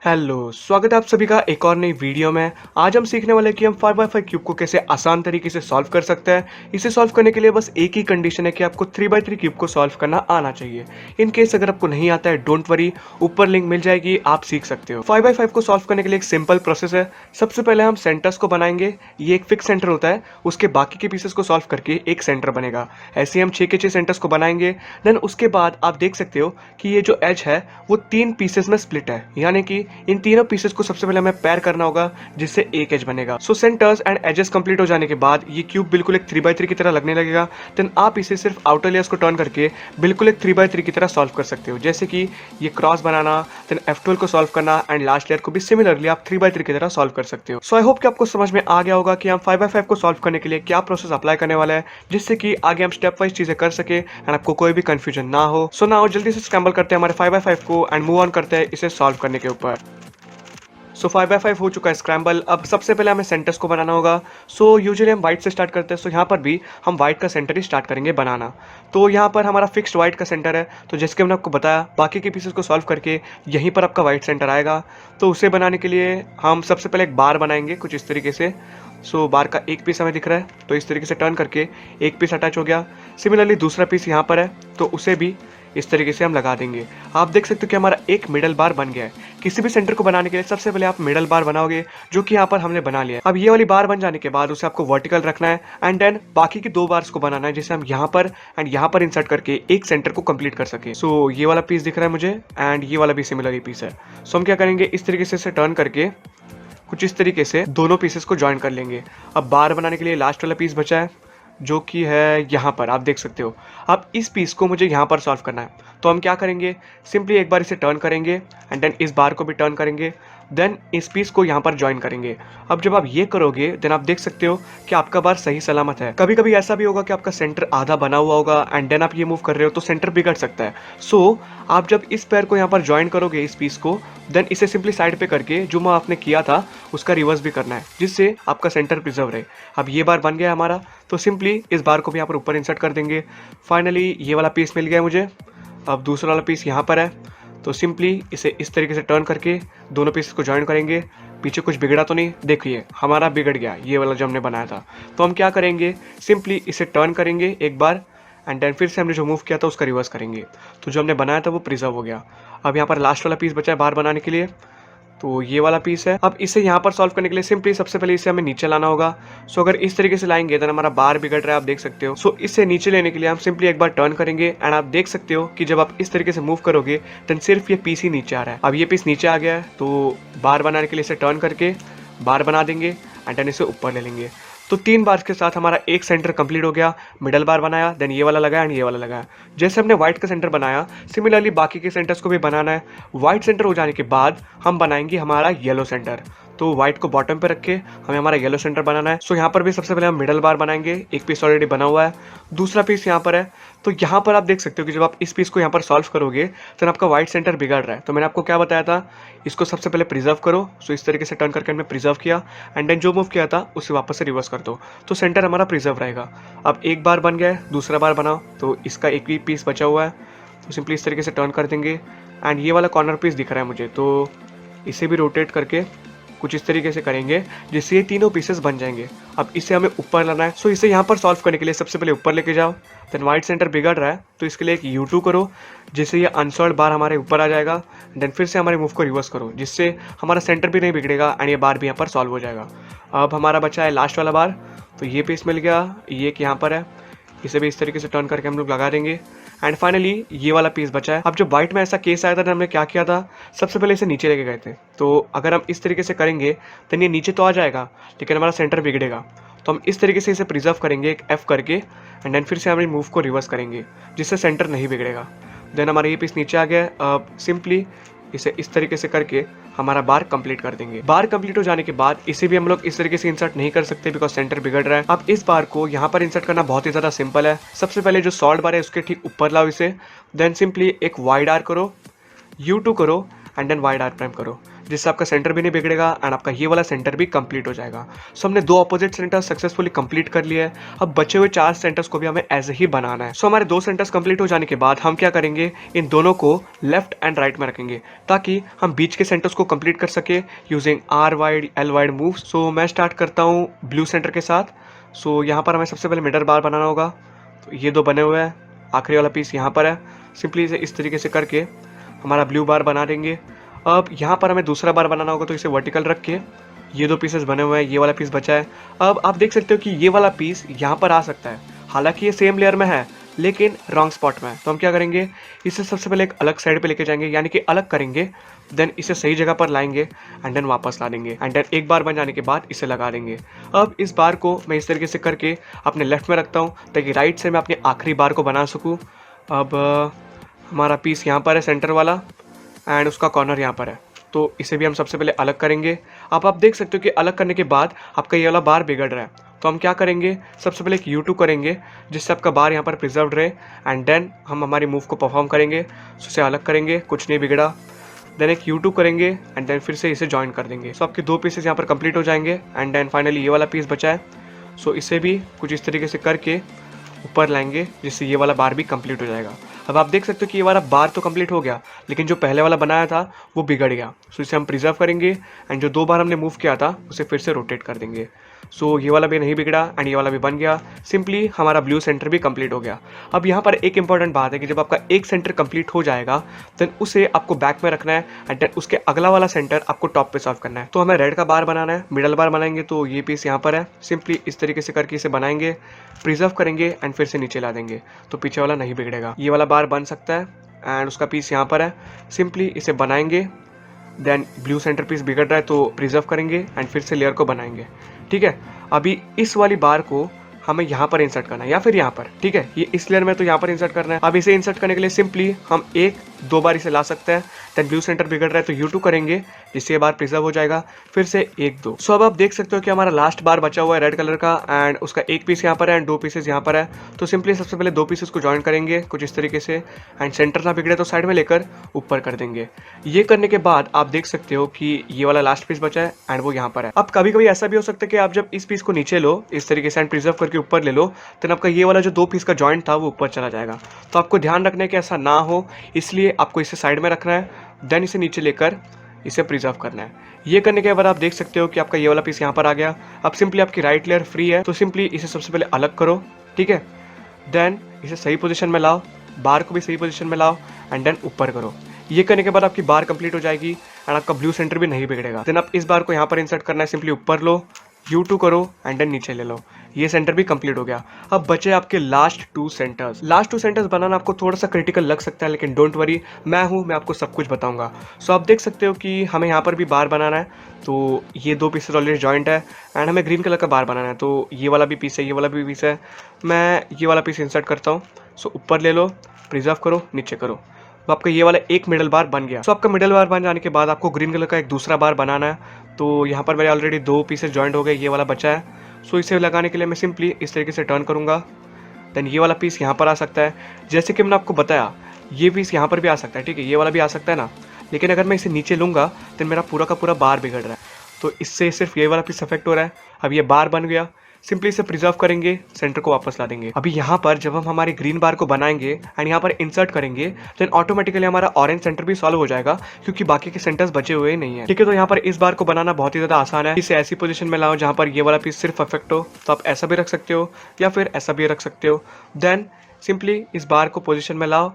Hello, स्वागत है आप सभी का एक और नई वीडियो में। आज हम सीखने वाले हैं कि हम 5x5 क्यूब को कैसे आसान तरीके से सॉल्व कर सकते हैं। इसे सॉल्व करने के लिए बस एक ही कंडीशन है कि आपको 3x3 क्यूब को सॉल्व करना आना चाहिए। इन केस अगर आपको नहीं आता है, डोंट वरी, ऊपर लिंक मिल जाएगी, आप सीख सकते हो। 5x5 को सॉल्व करने के लिए एक सिंपल प्रोसेस है। सबसे पहले हम सेंटर्स को बनाएंगे। ये एक फिक्स सेंटर होता है, उसके बाकी के पीसेस को सॉल्व करके एक सेंटर बनेगा। ऐसे हम 6 के 6 सेंटर्स को बनाएंगे। देन उसके बाद आप देख सकते हो कि ये जो एज है वो 3 पीसेस में स्प्लिट है, यानी कि इन तीनों पीसेस को सबसे पहले हमें पैर करना होगा, जिससे एक एज बनेगा। सो सेंटर्स एंड एजेस कंप्लीट हो जाने के बाद ये क्यूब बिल्कुल एक 3x3 की तरह लगने लगेगा। देन आप इसे सिर्फ आउटर लेयर्स को टर्न करके बिल्कुल एक 3x3 की तरह सॉल्व कर सकते हो, जैसे कि ये क्रॉस बनाना, देन F12 को सॉल्व करना एंड लास्ट लेयर को भी सिमिलरली आप 3x3 की तरह सॉल्व कर सकते हो। सो आई होप कि आपको समझ में आ गया होगा कि हम 5x5 को सॉल्व करने के लिए क्या प्रोसेस अप्लाई करने वाला है, जिससे कि आगे हम स्टेप वाइज चीजें कर सके एंड आपको कोई भी कंफ्यूजन ना हो। सो नाउ जल्दी से स्क्रैम्बल करते हैं हमारे 5x5 को एंड मूव ऑन करते हैं इसे सॉल्व करने के ऊपर। सो 5x5 हो चुका है स्क्रैम्बल। अब सबसे पहले हमें सेंटर्स को बनाना होगा। सो यूजुअली हम वाइट से स्टार्ट करते हैं, सो यहाँ पर भी हम वाइट का सेंटर ही स्टार्ट करेंगे बनाना। तो यहाँ पर हमारा फिक्स्ड वाइट का सेंटर है, तो जैसे कि मैंने आपको बताया बाकी के पीसेस को सॉल्व करके यहीं पर आपका वाइट सेंटर आएगा। तो उसे बनाने के लिए हम सबसे पहले एक बार बनाएंगे कुछ इस तरीके से। सो बार का एक पीस हमें दिख रहा है, तो इस तरीके से टर्न करके एक पीस अटैच हो गया। सिमिलरली दूसरा पीस यहाँ पर है, तो उसे भी इस तरीके से हम लगा देंगे। आप देख सकते हो कि हमारा एक मिडल बार बन गया है। किसी भी सेंटर को बनाने के लिए सबसे पहले आप मिडल बार बनाओगे, जो कि यहाँ पर हमने बना लिया है। अब ये वाली बार बन जाने के बाद उसे आपको वर्टिकल रखना है एंड देन बाकी की 2 बार्स को बनाना है, जिसे हम यहाँ पर एंड यहाँ पर इंसर्ट करके एक सेंटर को कंप्लीट कर सके। सो ये वाला पीस दिख रहा है मुझे एंड ये वाला भी सिमिलर पीस है। सो हम क्या करेंगे, इस तरीके से टर्न करके कुछ इस तरीके से दोनों पीसेस को ज्वाइन कर लेंगे। अब बार बनाने के लिए लास्ट वाला पीस बचा है, जो कि है यहाँ पर, आप देख सकते हो। अब इस पीस को मुझे यहाँ पर सॉल्व करना है, तो हम क्या करेंगे, सिंपली एक बार इसे टर्न करेंगे एंड देन इस बार को भी टर्न करेंगे, देन इस पीस को यहाँ पर ज्वाइन करेंगे। अब जब आप ये करोगे देन आप देख सकते हो कि आपका बार सही सलामत है। कभी कभी ऐसा भी होगा कि आपका सेंटर आधा बना हुआ होगा एंड देन आप ये मूव कर रहे हो तो सेंटर बिगड़ सकता है। सो आप जब इस पैर को यहाँ पर ज्वाइन करोगे इस पीस को, देन इसे सिंपली साइड पे करके जो मूव आपने किया था उसका रिवर्स भी करना है, जिससे आपका सेंटर प्रिजर्व रहे। अब ये बार बन गया हमारा, तो सिंपली इस बार को भी यहाँ पर ऊपर इंसर्ट कर देंगे। फाइनली ये वाला पीस मिल गया मुझे। अब दूसरा वाला पीस यहाँ पर है, तो सिंपली इसे इस तरीके से टर्न करके दोनों पीसेस को ज्वाइन करेंगे। पीछे कुछ बिगड़ा तो नहीं, देखिए हमारा बिगड़ गया ये वाला जो हमने बनाया था। तो हम क्या करेंगे, सिंपली इसे टर्न करेंगे एक बार एंड देन फिर से हमने जो मूव किया था उसका रिवर्स करेंगे, तो जो हमने बनाया था वो प्रिजर्व हो गया। अब यहाँ पर लास्ट वाला पीस बचा है बार बनाने के लिए, तो ये वाला पीस है। अब इसे यहाँ पर सॉल्व करने के लिए सिंपली सबसे पहले इसे हमें नीचे लाना होगा। सो अगर इस तरीके से लाएंगे तो हमारा बार बिगड़ रहा है, आप देख सकते हो। सो इसे नीचे लेने के लिए हम सिंपली एक बार टर्न करेंगे एंड आप देख सकते हो कि जब आप इस तरीके से मूव करोगे तो सिर्फ ये पीस ही नीचे आ रहा है। अब ये पीस नीचे आ गया है, तो बार बनाने के लिए इसे टर्न करके बार बना देंगे एंड देन इसे ऊपर ले लेंगे। तो 3 बार के साथ हमारा एक सेंटर कंप्लीट हो गया। मिडल बार बनाया, देन ये वाला लगाया एंड ये वाला लगाया। जैसे हमने व्हाइट का सेंटर बनाया, सिमिलरली बाकी के सेंटर्स को भी बनाना है। व्हाइट सेंटर हो जाने के बाद हम बनाएंगे हमारा येलो सेंटर। तो व्हाइट को बॉटम पे रख के हमें हमारा येलो सेंटर बनाना है। सो यहाँ पर भी सबसे पहले हम मिडल बार बनाएंगे, एक पीस ऑलरेडी बना हुआ है, दूसरा पीस यहाँ पर है। तो यहाँ पर आप देख सकते हो कि जब आप इस पीस को यहाँ पर सॉल्व करोगे तो आपका व्हाइट सेंटर बिगड़ रहा है। तो मैंने आपको क्या बताया था, इसको सबसे पहले प्रिजर्व करो। सो इस तरीके से टर्न करके हमने प्रिजर्व किया एंड देन जो मूव किया था उसे वापस से रिवर्स कर दो, तो सेंटर हमारा प्रिजर्व रहेगा। अब एक बार बन गया है, दूसरा बार बनाओ, तो इसका एक भी पीस बचा हुआ है, तो सिंपली इस तरीके से टर्न कर देंगे एंड ये वाला कॉर्नर पीस दिख रहा है मुझे, तो इसे भी रोटेट करके कुछ इस तरीके से करेंगे जिससे ये तीनों पीसेस बन जाएंगे। अब इसे हमें ऊपर लाना है। सो इसे यहाँ पर सॉल्व करने के लिए सबसे पहले ऊपर लेके जाओ। देन व्हाइट सेंटर बिगड़ रहा है तो इसके लिए एक U2 करो, जिससे ये अनसॉल्व बार हमारे ऊपर आ जाएगा। देन फिर से हमारे मूव को रिवर्स करो, जिससे हमारा सेंटर भी नहीं बिगड़ेगा एंड ये बार भी यहाँ पर सॉल्व हो जाएगा। अब हमारा बचा है लास्ट वाला बार, तो ये पीस मिल गया, ये एक यहाँ पर है, इसे भी इस तरीके से टर्न करके हम लोग लगा देंगे एंड फाइनली ये वाला पीस बचा है। अब जब व्हाइट में ऐसा केस आया था, हमने क्या किया था, सबसे पहले इसे नीचे लेके गए थे। तो अगर हम इस तरीके से करेंगे तो ये नीचे तो आ जाएगा लेकिन हमारा सेंटर बिगड़ेगा। तो हम इस तरीके से इसे प्रिजर्व करेंगे एक F करके एंड देन फिर से हमारे मूव को रिवर्स करेंगे, जिससे सेंटर नहीं बिगड़ेगा। देन हमारा ये पीस नीचे आ गया। अब सिंपली इसे इस तरीके से करके हमारा बार कंप्लीट कर देंगे। बार कंप्लीट हो जाने के बाद इसे भी हम लोग इस तरीके से इंसर्ट नहीं कर सकते बिकॉज सेंटर बिगड़ रहा है। अब इस बार को यहाँ पर इंसर्ट करना बहुत ही ज्यादा सिंपल है। सबसे पहले जो सॉल्ट बार है उसके ठीक ऊपर लाओ इसे, देन सिंपली एक वाइड आर करो, U2 करो and then wide R prime करो। जिससे आपका सेंटर भी नहीं बिगड़ेगा एंड आपका ये वाला सेंटर भी कंप्लीट हो जाएगा। सो हमने 2 अपोजिट सेंटर्स सक्सेसफुली कंप्लीट कर लिए हैं। अब बचे हुए 4 सेंटर्स को भी हमें ऐसे ही बनाना है। सो हमारे 2 सेंटर्स कंप्लीट हो जाने के बाद हम क्या करेंगे, इन दोनों को लेफ्ट एंड राइट में रखेंगे ताकि हम बीच के सेंटर्स को कंप्लीट कर सके using R wide L wide move. So मैं स्टार्ट करता हूँ ब्लू सेंटर के साथ। सो यहाँ पर हमें सबसे पहले मिडल बार बनाना होगा। तो ये 2 बने हुए हैं, आखिरी वाला पीस यहाँ पर है। सिंपली इसे इस तरीके से करके हमारा ब्लू बार बना देंगे। अब यहाँ पर हमें दूसरा बार बनाना होगा, तो इसे वर्टिकल रख के ये 2 पीसेस बने हुए हैं, ये वाला पीस बचा है। अब आप देख सकते हो कि ये वाला पीस यहाँ पर आ सकता है, हालांकि ये सेम लेयर में है लेकिन रॉन्ग स्पॉट में है। तो हम क्या करेंगे, इसे सबसे पहले एक अलग साइड पे लेके जाएंगे, यानी कि अलग करेंगे, देन इसे सही जगह पर लाएंगे एंड देन वापस ला देंगे एंड देन एक बार बन जाने के बाद इसे लगा देंगे। अब इस बार को मैं इस तरीके से करके अपने लेफ्ट में रखता हूँ ताकि राइट से मैं अपनी आखिरी बार को बना सकूँ। अब हमारा पीस यहाँ पर है सेंटर वाला एंड उसका कॉर्नर यहाँ पर है, तो इसे भी हम सबसे पहले अलग करेंगे। अब आप देख सकते हो कि अलग करने के बाद आपका ये वाला बार बिगड़ रहा है, तो हम क्या करेंगे, सबसे पहले एक U2 करेंगे जिससे आपका बार यहाँ पर प्रिजर्व रहे एंड देन हम हमारी मूव को परफॉर्म करेंगे। सो इसे अलग करेंगे, कुछ नहीं बिगड़ा, देन एक U2 करेंगे एंड देन फिर से इसे ज्वाइन कर देंगे। सो आपके 2 पीसेस यहाँ पर कंप्लीट हो जाएंगे एंड देन फाइनली ये वाला पीस बचा है। सो इसे भी कुछ इस तरीके से करके ऊपर लाएंगे जिससे ये वाला बार भी कंप्लीट हो जाएगा। अब आप देख सकते हो कि ये वाला बार तो कंप्लीट हो गया लेकिन जो पहले वाला बनाया था वो बिगड़ गया। सो इसे हम प्रिजर्व करेंगे एंड जो 2 बार हमने मूव किया था उसे फिर से रोटेट कर देंगे। सो ये वाला भी नहीं बिगड़ा एंड ये वाला भी बन गया। सिंपली हमारा ब्लू सेंटर भी कंप्लीट हो गया। अब यहाँ पर एक इंपॉर्टेंट बात है कि जब आपका एक सेंटर कंप्लीट हो जाएगा देन उसे आपको बैक में रखना है एंड देन उसके अगला वाला सेंटर आपको टॉप पे सॉल्व करना है। तो हमें रेड का बार बनाना है, मिडल बार बनाएंगे, तो ये पीस यहाँ पर है। सिंपली इस तरीके से करके इसे बनाएंगे, प्रिजर्व करेंगे एंड फिर से नीचे ला देंगे, तो पीछे वाला नहीं बिगड़ेगा। ये वाला बार बन सकता है एंड उसका पीस यहाँ पर है। सिंपली इसे बनाएंगे, देन ब्लू सेंटर पीस बिगड़ रहा है तो प्रिजर्व करेंगे एंड फिर से लेयर को बनाएंगे। ठीक है, अभी इस वाली बार को हमें यहाँ पर इंसर्ट करना है या फिर यहाँ पर। ठीक है, ये इस लेयर में तो यहाँ पर इंसर्ट करना है। अब इसे इंसर्ट करने के लिए सिंपली हम 1-2 बार इसे ला सकते हैं। देन ब्लू सेंटर बिगड़ रहा है तो U2 करेंगे जिससे ये बार प्रिजर्व हो जाएगा, फिर से 1-2। सो अब आप देख सकते हो कि हमारा लास्ट बार बचा हुआ है रेड कलर का एंड उसका एक पीस यहाँ पर है एंड 2 पीसेस यहाँ पर है। तो सिंपली सबसे पहले 2 पीसेस को ज्वाइन करेंगे कुछ इस तरीके से एंड सेंटर ना बिगड़े तो साइड में लेकर ऊपर कर देंगे। ये करने के बाद आप देख सकते हो कि ये वाला लास्ट पीस बचा है एंड वो यहाँ पर है। अब कभी कभी ऐसा भी हो सकता है कि आप जब इस पीस को नीचे लो इस तरीके से एंड प्रिजर्व करके ऊपर ले लो, देन आपका ये वाला जो 2 पीस का जॉइंट था वो ऊपर चला जाएगा। तो आपको ध्यान रखना है कि ऐसा ना हो, इसलिए आपको इसे साइड में रखना है, देन इसे नीचे लेकर इसे प्रिजर्व करना है। ये करने के बाद आप देख सकते हो कि आपका ये वाला पीस यहाँ पर आ गया। अब सिंपली आपकी राइट लेयर फ्री है तो सिंपली इसे सबसे पहले अलग करो। ठीक है, देन इसे सही पोजीशन में लाओ, बार को भी सही पोजीशन में लाओ एंड देन ऊपर करो। ये करने के बाद आपकी बार कंप्लीट हो जाएगी एंड आपका ब्लू सेंटर भी नहीं बिगड़ेगा। देन आप इस बार को यहाँ पर इंसर्ट करना है, सिंपली ऊपर लो, U2 करो एंड देन नीचे ले लो। ये सेंटर भी कंप्लीट हो गया। अब बचे आपके लास्ट 2 सेंटर्स। लास्ट 2 सेंटर्स बनाना आपको थोड़ा सा क्रिटिकल लग सकता है लेकिन डोंट वरी, मैं हूँ, मैं आपको सब कुछ बताऊंगा। सो आप देख सकते हो कि हमें यहाँ पर भी बार बनाना है, तो ये 2 पीसेस ऑलरेडी जॉइंट है एंड हमें ग्रीन कलर का बार बनाना है। तो ये वाला भी पीस है, ये वाला भी पीस है, मैं ये वाला पीस इंसर्ट करता हूँ। सो ऊपर ले लो, प्रिजर्व करो, नीचे करो, तो आपका ये वाला एक मिडल बार बन गया। सो आपका मिडल बार बन जाने के बाद आपको ग्रीन कलर का एक दूसरा बार बनाना है। तो यहाँ पर मेरे ऑलरेडी 2 पीसेस जॉइंट हो गए, ये वाला बचा है। सो इसे लगाने के लिए मैं सिंपली इस तरीके से टर्न करूँगा, देन ये वाला पीस यहाँ पर आ सकता है। जैसे कि मैंने आपको बताया ये पीस यहाँ पर भी आ सकता है, ठीक है, ये वाला भी आ सकता है ना, लेकिन अगर मैं इसे नीचे लूँगा तो मेरा पूरा का पूरा बार बिगड़ रहा है, तो इससे सिर्फ ये वाला पीस अफेक्ट हो रहा है। अब ये बार बन गया, सिंपली इसे प्रिजर्व करेंगे, सेंटर को वापस ला देंगे। अभी यहाँ पर जब हम हमारी ग्रीन बार को बनाएंगे एंड यहाँ पर इंसर्ट करेंगे देन ऑटोमेटिकली हमारा ऑरेंज सेंटर भी सॉल्व हो जाएगा क्योंकि बाकी के सेंटर्स बचे हुए नहीं है। ठीक है, तो यहाँ पर इस बार को बनाना बहुत ही ज्यादा आसान है। इसे ऐसी पोजीशन में लाओ जहाँ पर ये वाला पीस सिर्फ अफेक्ट हो, तो आप ऐसा भी रख सकते हो या फिर ऐसा भी रख सकते हो। देन सिंपली इस बार को पोजिशन में लाओ,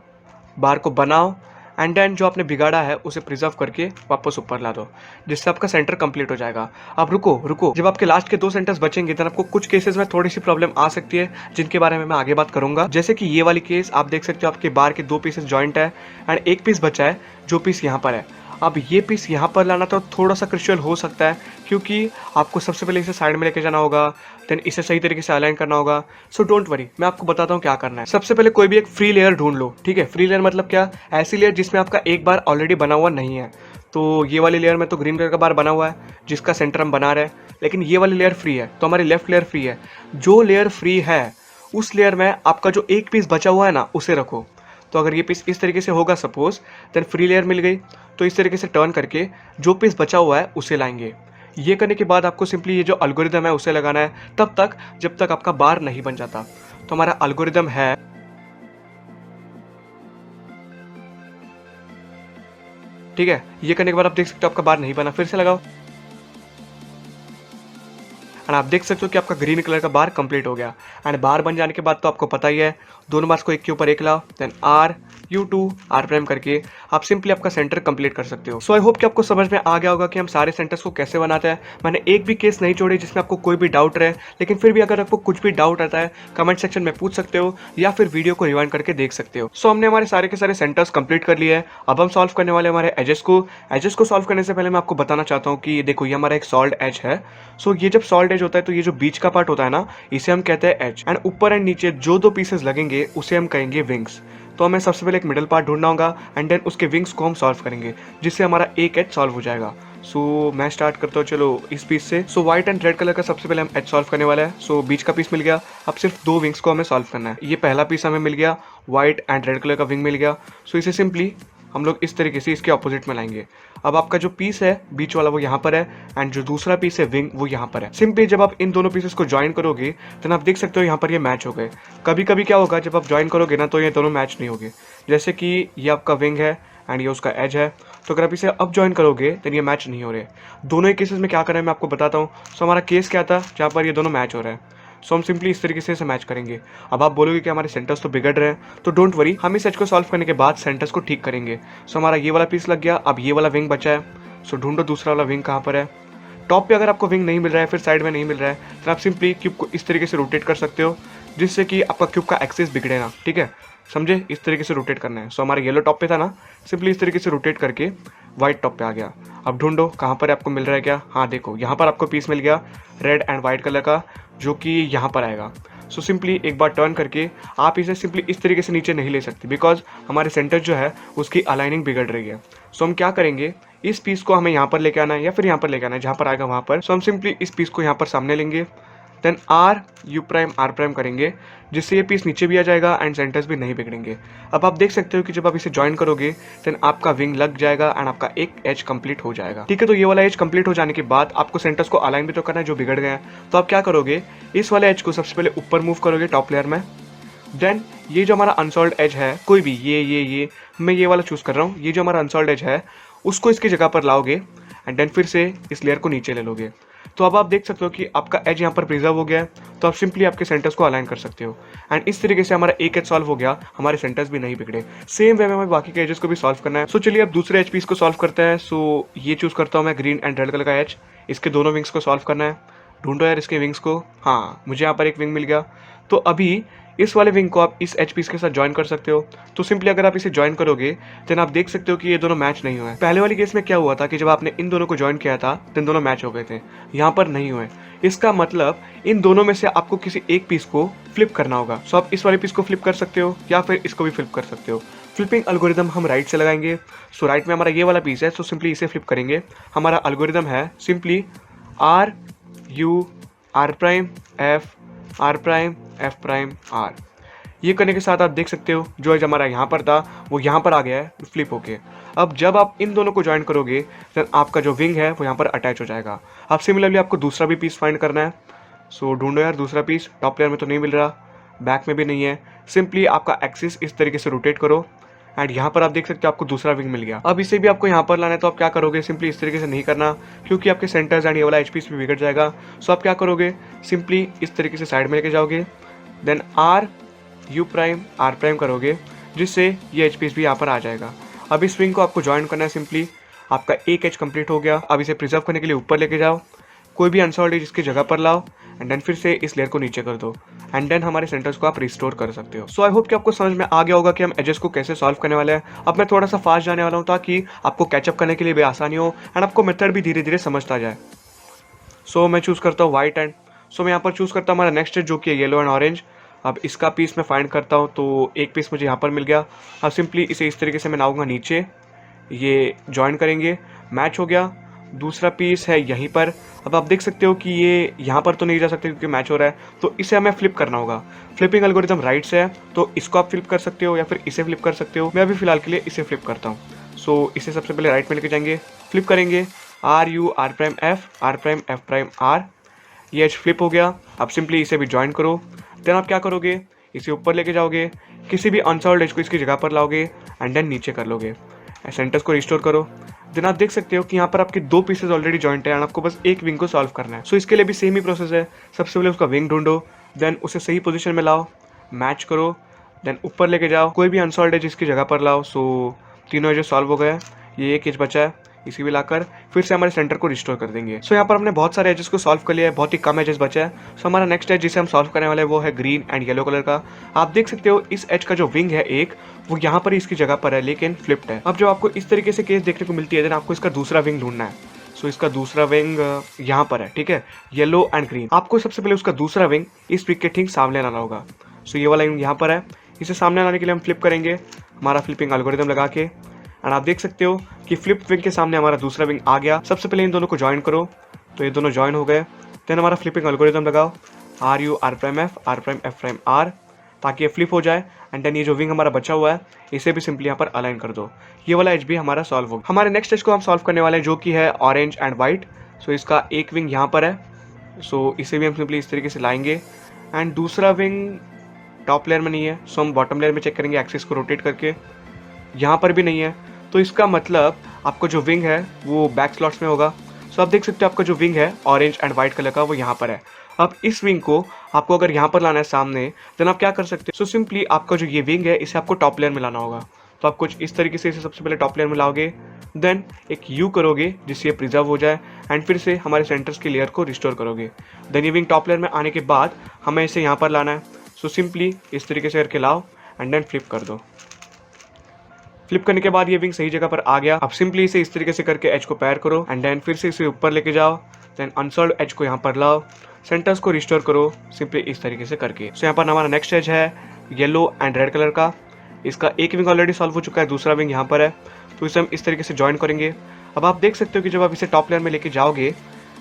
बार को बनाओ एंड देन जो आपने बिगाड़ा है उसे प्रिजर्व करके वापस ऊपर ला दो, जिससे आपका सेंटर कंप्लीट हो जाएगा। अब रुको, जब आपके लास्ट के 2 सेंटर्स बचेंगे तो आपको कुछ केसेस में थोड़ी सी प्रॉब्लम आ सकती है जिनके बारे में मैं आगे बात करूंगा। जैसे कि ये वाली केस आप देख सकते हो, आपके बार के 2 पीसेस जॉइंट है एंड एक पीस बचा है जो पीस यहाँ पर है। अब ये पीस यहाँ पर लाना तो थोड़ा सा क्रिटिकल हो सकता है क्योंकि आपको सबसे पहले इसे साइड में लेके जाना होगा, देन इसे सही तरीके से अलाइन करना होगा। सो डोंट वरी, मैं आपको बताता हूँ क्या करना है। सबसे पहले कोई भी एक फ्री लेयर ढूंढ लो। ठीक है, फ्री लेयर मतलब क्या, ऐसी लेयर जिसमें आपका एक बार ऑलरेडी बना हुआ नहीं है। तो ये वाली लेयर में तो ग्रीन कलर का बार बना हुआ है जिसका सेंटर हम बना रहे हैं, लेकिन ये वाली लेयर फ्री है, तो हमारी लेफ्ट लेयर फ्री है। जो लेयर फ्री है उस लेयर में आपका जो एक पीस बचा हुआ है ना उसे रखो। तो अगर ये पीस इस तरीके से होगा सपोज, देन फ्री लेयर मिल गई। तो इस तरीके से टर्न करके जो पीस बचा हुआ है उसे लाएंगे। ये करने के बाद आपको सिंपली ये जो एल्गोरिदम है उसे लगाना है, तब तक जब तक आपका बार नहीं बन जाता। तो हमारा एल्गोरिदम है, ठीक है। ये करने के बाद आप देख सकते हो आपका बार नहीं बना, फिर से लगाओ एंड आप देख सकते हो कि आपका ग्रीन कलर का बार कंप्लीट हो गया। एंड बार बन जाने के बाद तो आपको पता ही है, दोनों बार्स को एक के ऊपर एक लाओ, then are U2 R prime करके आप सिंपली आपका सेंटर कंप्लीट कर सकते हो। सो आई होप कि आपको समझ में आ गया होगा कि हम सारे सेंटर्स को कैसे बनाते हैं। मैंने एक भी केस नहीं छोड़ी जिसमें आपको कोई भी डाउट रहे, लेकिन फिर भी अगर आपको कुछ भी डाउट आता है कमेंट सेक्शन में पूछ सकते हो या फिर वीडियो को रिवाइंड करके देख सकते हो। सो हमने हमारे सारे के सारे सेंटर्स कंप्लीट कर लिए हैं। अब हम सॉल्व करने वाले हमारे एजेस को। एजेस को सॉल्व करने से पहले मैं आपको बताना चाहता हूँ कि ये देखो, ये हमारा एक सॉल्ड एज है। सो ये जब सॉल्ड एज होता है तो ये जो बीच का पार्ट होता है ना, इसे हम कहते हैं एज। एंड ऊपर एंड नीचे जो दो पीसेस लगेंगे उसे हम कहेंगे विंग्स। तो हमें सबसे पहले एक मिडल पार्ट ढूंढना होगा एंड देन उसके विंग्स को हम सॉल्व करेंगे, जिससे हमारा एक एज सॉल्व हो जाएगा। सो मैं स्टार्ट करता हूँ चलो इस पीस से। सो व्हाइट एंड रेड कलर का सबसे पहले हम एज सॉल्व करने वाला है। सो बीच का पीस मिल गया, अब सिर्फ दो विंग्स को हमें सॉल्व करना है। ये पहला पीस हमें मिल गया, व्हाइट एंड रेड कलर का विंग मिल गया। सो इसे सिंपली हम लोग इस तरीके से इसके ऑपोजिट में लाएंगे। अब आपका जो पीस है बीच वाला वो यहाँ पर है एंड जो दूसरा पीस है विंग वो यहाँ पर है। सिंपली जब आप इन दोनों पीसेस को ज्वाइन करोगे तो आप देख सकते हो यहाँ पर ये मैच हो गए। कभी कभी क्या होगा, जब आप ज्वाइन करोगे ना तो ये दोनों मैच नहीं होंगे। जैसे कि ये आपका विंग है एंड ये उसका एज है, तो अगर आप इसे अब ज्वाइन करोगे तो ये मैच नहीं हो रहे। दोनों ही केसेस में क्या करना है मैं आपको बताता हूँ। सो हमारा केस क्या था जहाँ पर ये दोनों मैच हो रहे हैं। सो हम सिंपली इस तरीके से इसे मैच करेंगे। अब आप बोलोगे कि हमारे सेंटर्स तो बिगड़ रहे हैं, तो डोंट वरी, हम इस एज को सॉल्व करने के बाद सेंटर्स को ठीक करेंगे। सो हमारा ये वाला पीस लग गया, अब ये वाला विंग बचा है। सो ढूंढो दूसरा वाला विंग कहाँ पर है। टॉप पे अगर आपको विंग नहीं मिल रहा है, फिर साइड में नहीं मिल रहा है, तो आप सिंपली क्यूब को इस तरीके से रोटेट कर सकते हो, जिससे कि आपका क्यूब का एक्सिस बिगड़े ना, ठीक है, समझे। इस तरीके से रोटेट करना है। सो हमारा येलो टॉप पे था ना, सिंपली इस तरीके से रोटेट करके व्हाइट टॉप पे आ गया। अब ढूंढो कहाँ पर आपको मिल रहा है क्या। हाँ देखो, यहाँ पर आपको पीस मिल गया रेड एंड व्हाइट कलर का, जो कि यहाँ पर आएगा। सो सिंपली एक बार टर्न करके आप इसे सिंपली इस तरीके से नीचे नहीं ले सकते, बिकॉज हमारे सेंटर जो है उसकी अलाइनिंग बिगड़ रही है। सो हम क्या करेंगे, इस पीस को हमें यहाँ पर लेके आना है या फिर यहाँ पर लेके आना है, जहाँ पर आएगा वहाँ पर। सो हम सिंपली इस पीस को यहाँ पर सामने लेंगे, then U prime R prime करेंगे, जिससे ये पीस नीचे भी आ जाएगा एंड सेंटर्स भी नहीं बिगड़ेंगे। अब आप देख सकते हो कि जब आप इसे ज्वाइन करोगे देन आपका विंग लग जाएगा एंड आपका एक एज कंप्लीट हो जाएगा, ठीक है। तो ये वाला एज कंप्लीट हो जाने के बाद आपको सेंटर्स को अलाइन भी तो करना है जो बिगड़ गए हैं। तो आप क्या करोगे, इस वाले एज को सबसे पहले ऊपर मूव करोगे टॉप लेयर में। देन ये जो हमारा अनसॉल्व्ड एज है, कोई भी ये मैं ये वाला चूज कर रहा हूँ, ये जो हमारा अनसॉल्व्ड एज है उसको इसकी जगह पर लाओगे एंड देन फिर से इस लेयर को नीचे ले लोगे। तो अब आप देख सकते हो कि आपका एज यहाँ पर प्रिजर्व हो गया है। तो आप सिंपली आपके सेंटर्स को अलाइन कर सकते हो एंड इस तरीके से हमारा एक एज सॉल्व हो गया, हमारे सेंटर्स भी नहीं बिगड़े। सेम वे में हमें बाकी के एजेस को भी सॉल्व करना है। सो चलिए अब दूसरे एज पीस को सॉल्व करते हैं। सो ये चूज करता हूँ मैं ग्रीन एंड रेड कलर का एज, इसके दोनों विंग्स को सॉल्व करना है। ढूंढो यार इसके विंग्स को। हाँ, मुझे यहाँ पर एक विंग मिल गया। तो अभी इस वाले विंग को आप इस एच पीस के साथ ज्वाइन कर सकते हो। तो सिंपली अगर आप इसे ज्वाइन करोगे देन आप देख सकते हो कि ये दोनों मैच नहीं हुए। पहले वाली केस में क्या हुआ था कि जब आपने इन दोनों को ज्वाइन किया था तो दोनों मैच हो गए थे, यहाँ पर नहीं हुए। इसका मतलब इन दोनों में से आपको किसी एक पीस को फ्लिप करना होगा। सो आप इस वाले पीस को फ्लिप कर सकते हो या फिर इसको भी फ्लिप कर सकते हो। फ्लिपिंग एल्गोरिदम हम राइट से लगाएंगे। सो राइट में हमारा ये वाला पीस है, सो सिंपली इसे फ्लिप करेंगे। हमारा एल्गोरिदम है simply RU R prime F R prime F prime R। ये करने के साथ आप देख सकते हो जो एज हमारा यहाँ पर था वो यहाँ पर आ गया है फ्लिप होके। अब जब आप इन दोनों को ज्वाइन करोगे तो आपका जो विंग है वो यहाँ पर अटैच हो जाएगा। अब सिमिलरली आपको दूसरा भी पीस फाइंड करना है। सो ढूंढो यार दूसरा पीस, टॉप लेयर में तो नहीं मिल रहा, बैक में भी नहीं है। सिंपली आपका एक्सिस इस तरीके से रोटेट करो एंड यहाँ पर आप देख सकते हो आपको दूसरा विंग मिल गया। अब इसे भी आपको यहाँ पर लाना है, तो आप क्या करोगे, सिंपली इस तरीके से नहीं करना क्योंकि आपके सेंटर्स एंड ये वाला एच पीस भी बिगड़ जाएगा। सो आप क्या करोगे, सिंपली इस तरीके से साइड में लेके जाओगे, then RU prime R prime करोगे, जिससे ये एच पीस भी यहाँ पर आ जाएगा। अब इस विंग को आपको ज्वाइन करना है। सिंपली आपका एक एज कंप्लीट हो गया। अब इसे प्रिजर्व करने के लिए ऊपर लेके जाओ, कोई भी अनसॉल्व्ड एज इसकी जगह पर लाओ एंड देन फिर से इस लेयर को नीचे कर दो एंड देन हमारे सेंटर्स को आप रिस्टोर कर सकते हो। सो आई होप कि आपको समझ में आ गया होगा कि हम एजेस को कैसे सॉल्व करने वाले हैं। अब मैं थोड़ा सा फास्ट जाने वाला हूँ ताकि आपको कैचअप करने के लिए भी आसानी हो एंड आपको मेथड भी धीरे धीरे समझता जाए। सो मैं चूज़ करता हूँ व्हाइट एंड सो मैं यहाँ पर चूज़ करता हूँ हमारा नेक्स्ट एज जो कि है येलो एंड ऑरेंज। अब इसका पीस मैं फाइंड करता हूँ, तो एक पीस मुझे यहाँ पर मिल गया। अब सिंपली इसे इस तरीके से मैं लाऊंगा नीचे, ये ज्वाइन करेंगे, मैच हो गया। दूसरा पीस है यहीं पर। अब आप देख सकते हो कि ये यहाँ पर तो नहीं जा सकते क्योंकि मैच हो रहा है, तो इसे हमें फ्लिप करना होगा। फ्लिपिंग एल्गोरिथम राइट से है, तो इसको आप फ्लिप कर सकते हो या फिर इसे फ्लिप कर सकते हो। मैं अभी फिलहाल के लिए इसे फ्लिप करता हूँ। सो इसे सबसे पहले राइट में लेके जाएंगे, फ्लिप करेंगे, R U R prime F prime R, ये एच फ्लिप हो गया। अब सिंपली इसे भी ज्वाइन करो। देन आप क्या करोगे, इसे ऊपर लेके जाओगे, किसी भी अनसॉल्व्ड एज को इसकी जगह पर लाओगे एंड देन नीचे कर लोगे। सेंटर्स को रिस्टोर करो। देन आप देख सकते हो कि यहाँ पर आपके दो पीसेज ऑलरेडी जॉइंट है एंड आपको बस एक विंग को सॉल्व करना है। सो इसके लिए भी सेम ही प्रोसेस है। सबसे पहले उसका विंग ढूंढो, देन उसे सही पोजीशन में लाओ, मैच करो, देन ऊपर लेके जाओ, कोई भी अनसॉल्व्ड एज इसकी जगह पर लाओ। सो तीनों एजेस सॉल्व हो गए। ये एक एज बचा है, इसी भी लाकर फिर से हमारे सेंटर को रिस्टोर कर देंगे। सो यहाँ पर हमने बहुत सारे एजेस को सॉल्व कर लिया है, बहुत ही कम एजेस बचा है। सो हमारा नेक्स्ट एज जिसे हम सॉल्व करने वाले हैं वो है ग्रीन एंड येलो कलर का। आप देख सकते हो इस एज का जो विंग है एक, वो यहाँ पर इसकी जगह पर है लेकिन फ्लिप्ड है। अब जब आपको इस तरीके से केस देखने को मिलती है, देन आपको इसका दूसरा विंग ढूंढना है। सो इसका दूसरा विंग यहाँ पर है, ठीक है, येलो एंड ग्रीन। आपको सबसे पहले उसका दूसरा विंग इस पिक के ठीक सामने लाना होगा। सो ये वाला विंग यहाँ पर है, इसे सामने लाने के लिए हम फ्लिप करेंगे हमारा फ्लिपिंग एल्गोरिथम लगा के। एंड आप देख सकते हो कि फ्लिप विंग के सामने हमारा दूसरा विंग आ गया। सबसे पहले इन दोनों को ज्वाइन करो, तो ये दोनों ज्वाइन हो गए। देन हमारा फ्लिपिंग एल्गोरिथम लगाओ, R U R prime F prime R, ताकि ये फ्लिप हो जाए। एंड देन ये जो विंग हमारा बचा हुआ है इसे भी सिंपली यहाँ पर अलाइन कर दो। ये वाला एज भी हमारा सॉल्व हो गया। हमारे नेक्स्ट एज को हम सॉल्व करने वाले हैं जो कि है ऑरेंज एंड व्हाइट। सो इसका एक विंग यहाँ पर है, सो इसे भी हम सिंपली इस तरीके से लाएंगे। एंड दूसरा विंग टॉप लेयर में नहीं है, सो हम बॉटम लेयर में चेक करेंगे एक्सिस को रोटेट करके, यहाँ पर भी नहीं है। तो इसका मतलब आपका जो विंग है वो बैक स्लॉट्स में होगा। सो आप देख सकते हो आपका जो विंग है ऑरेंज एंड व्हाइट कलर का वो यहाँ पर है। अब इस विंग को आपको अगर यहाँ पर लाना है सामने, देन आप क्या कर सकते हो, सो सिंपली आपका जो ये विंग है इसे आपको टॉप लेयर में लाना होगा। तो आप कुछ इस तरीके से इसे सबसे पहले टॉप लेयर में लाओगे, देन एक यू करोगे जिससे ये प्रिजर्व हो जाए एंड फिर से हमारे सेंटर्स की लेयर को रिस्टोर करोगे। देन ये विंग टॉप लेयर में आने के बाद हमें इसे यहाँ पर लाना है। सो सिंपली इस तरीके से करके लाओ एंड देन फ्लिप कर दो। फ्लिप करने के बाद ये विंग सही जगह पर आ गया। अब सिंपली इसे इस तरीके से करके एज को पैर करो एंड देन फिर से इसे ऊपर लेके जाओ, देन अनसॉल्व्ड एज को यहाँ पर लाओ, सेंटर्स को रिस्टोर करो सिंपली इस तरीके से करके। सो यहाँ पर हमारा नेक्स्ट एज है येलो एंड रेड कलर का। इसका एक विंग ऑलरेडी सॉल्व हो चुका है, दूसरा विंग यहाँ पर है, तो इसे हम इस तरीके से ज्वाइन करेंगे। अब आप देख सकते हो कि जब आप इसे टॉप लेयर में लेके जाओगे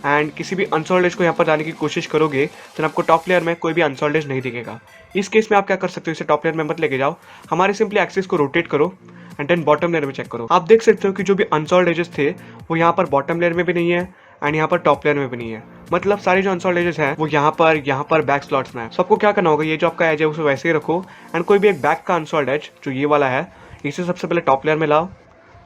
एंड किसी भी अनसॉल्व्ड एज को यहाँ पर लाने की कोशिश करोगे, तो आपको टॉप लेयर में कोई भी अनसॉल्व्ड एज नहीं दिखेगा। इस केस में आप क्या कर सकते हो, इसे टॉप लेयर में मत लेके जाओ, हमारे सिंपली एक्सिस को रोटेट करो एंड देन बॉटम लेयर में चेक करो। आप देख सकते हो कि जो भी अनसॉल्व्ड एजेस थे वो यहाँ पर बॉटम लेयर में भी नहीं है एंड यहाँ पर टॉप लेयर में भी नहीं है। मतलब सारे जो अनसॉल्व्ड एजेस हैं वो यहाँ पर बैक स्लॉट्स में है। सबको क्या करना होगा, ये जो आपका एज है उसे वैसे ही रखो एंड कोई भी एक बैक का अनसॉल्व्ड एज जो ये वाला है इसे सबसे पहले टॉप लेयर में लाओ,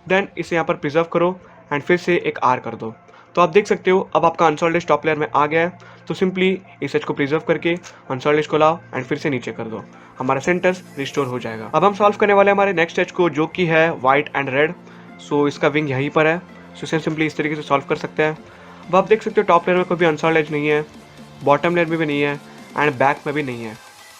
देन इसे यहाँ पर प्रिजर्व करो एंड फिर से एक आर कर दो। तो आप देख सकते हो अब आपका अनसॉल्व्ड एज टॉप लेयर में आ गया है। तो सिंपली इस एज को प्रिजर्व करके अनसॉल्व्ड एज को लाओ एंड फिर से नीचे कर दो, हमारा सेंटर्स रिस्टोर हो जाएगा। अब हम सॉल्व करने वाले हमारे नेक्स्ट एज को जो कि है व्हाइट एंड रेड। सो इसका विंग यहीं पर है, सो इसे सिंपली इस तरीके से सॉल्व कर सकते हैं। अब आप देख सकते हो टॉप लेयर में कोई भी अनसॉल्व्ड एज नहीं है, बॉटम लेयर में भी नहीं है एंड बैक में भी नहीं है,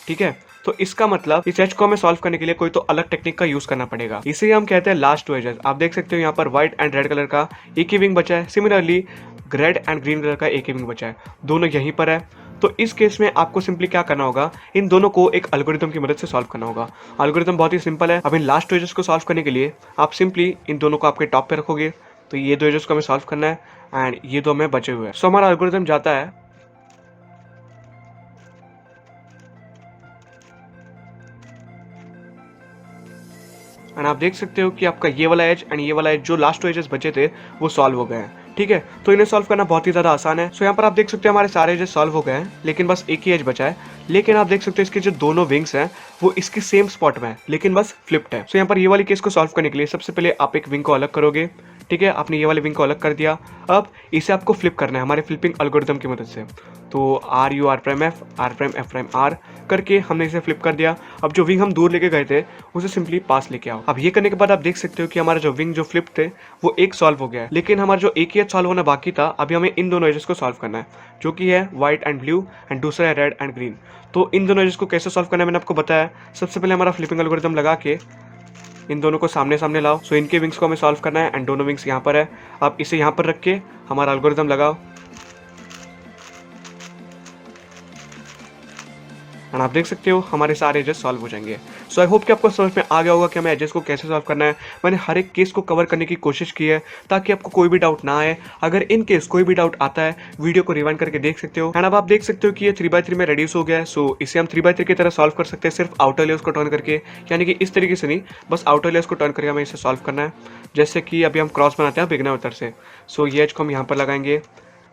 ठीक है। तो इसका मतलब इस एज को हमें सॉल्व करने के लिए कोई तो अलग टेक्निक का यूज करना पड़ेगा। इसे हम कहते हैं लास्ट टू एजेस। आप देख सकते हो यहाँ पर व्हाइट एंड रेड कलर का एक ही विंग बचा है, similarly red and green colour का एक ही विंग बचा है, दोनों यहीं पर है। तो इस केस में आपको सिंपली क्या करना होगा, इन दोनों को एक एल्गोरिथम की मदद से सॉल्व करना होगा। एल्गोरिथम बहुत ही सिंपल है। अब इन लास्ट टू एजेस को सॉल्व करने के लिए आप सिंपली इन दोनों को आपके टॉप पे रखोगे, तो ये दो एजेस को हमें सॉल्व करना है एंड ये दो हमें बचे हुए हैं। सो हमारा एल्गोरिथम जाता है एंड आप देख सकते हो कि आपका ये वाला एज एंड ये वाला एज जो लास्ट टू एजेस बचे थे वो सॉल्व हो गए हैं, ठीक है। तो इन्हें सॉल्व करना बहुत ही ज़्यादा आसान है। सो यहाँ पर आप देख सकते हो हमारे सारे एजेस सॉल्व हो गए हैं, लेकिन बस एक ही एज बचा है। लेकिन आप देख सकते हो इसके जो दोनों विंग्स हैं वो इसके सेम स्पॉट में है, लेकिन बस फ्लिप्ड है। सो यहाँ पर ये वाली केस को सॉल्व करने के लिए सबसे पहले आप एक विंग को अलग करोगे, ठीक है। आपने ये वाले विंग को अलग कर दिया। अब इसे आपको फ्लिप करना है हमारे फ्लिपिंग एल्गोरिथम की मदद से। तो R U R prime F prime R करके हमने इसे फ्लिप कर दिया। अब जो विंग हम दूर लेके गए थे उसे सिंपली पास लेके आओ। अब ये करने के बाद आप देख सकते हो कि हमारा जो विंग जो फ्लिप थे वो एक सॉल्व हो गया है, लेकिन हमारा जो एक ही एज सॉल्व होना बाकी था, अभी हमें इन दोनों एजेस को सॉल्व करना है, जो कि है व्हाइट एंड ब्लू एंड दूसरा है रेड एंड ग्रीन। तो इन दोनों एजेस को कैसे सॉल्व करना है मैंने आपको बताया। सबसे पहले हमारा फ्लिपिंग एल्गोरिथम लगा के इन दोनों को सामने सामने लाओ। सो इनके विंग्स को हमें सॉल्व करना है एंड दोनों विंग्स यहाँ पर है। आप इसे यहाँ पर रख के हमारा एल्गोरिथम लगाओ एंड आप देख सकते हो हमारे सारे एजेस सॉल्व हो जाएंगे। सो आई होप कि आपको समझ में आ गया होगा कि हमें एजेस को कैसे सॉल्व करना है। मैंने हर एक केस को कवर करने की कोशिश की है ताकि आपको कोई भी डाउट ना आए। अगर इन केस कोई भी डाउट आता है, वीडियो को रिवाइंड करके देख सकते हो। एंड अब आप देख सकते हो कि ये 3x3 में रेड्यूस हो गया है। सो इसे हम 3x3 की तरह सॉल्व कर सकते हैं, सिर्फ आउटर लेयर्स को टर्न करके, यानी कि इस तरीके से नहीं, बस आउटर लेयर्स को टर्न करके हमें इसे सॉल्व करना है। जैसे कि अभी हम क्रॉस बनाते हैं बिगिनर मेथड से। सो ये एज को हम यहाँ पर लगाएंगे,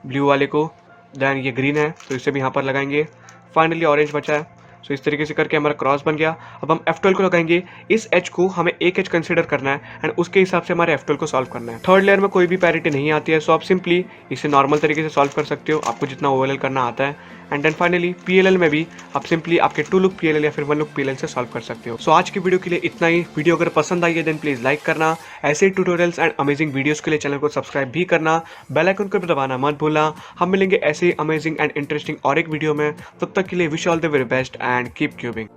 ब्लू वाले को, देन ये ग्रीन है तो इसे भी यहाँ पर लगाएंगे, फाइनली ऑरेंज बचा है। सो इस तरीके से करके हमारा क्रॉस बन गया। अब हम F12 को लगाएंगे। इस एज को हमें एक एज कंसीडर करना है एंड उसके हिसाब से हमारे F12 को सॉल्व करना है। थर्ड लेयर में कोई भी पैरिटी नहीं आती है, सो आप सिंपली इसे नॉर्मल तरीके से सॉल्व कर सकते हो, आपको जितना OLL करना आता है। एंड देन फाइनली PLL में भी आप सिंपली आपके 2 लुक PLL या फिर 1 लुक PLL से सॉल्व कर सकते हो। सो आज की वीडियो के लिए इतना ही। वीडियो अगर पसंद आई है देन प्लीज लाइक करना, ऐसे ट्यूटोरियल्स एंड अमेजिंग वीडियोस के लिए चैनल को सब्सक्राइब भी करना, बेल आइकन को भी दबाना मत भूलना। हम मिलेंगे ऐसे अमेजिंग एंड इंटरेस्टिंग और एक वीडियो में। तब तक के लिए wish all the very best and keep cubing.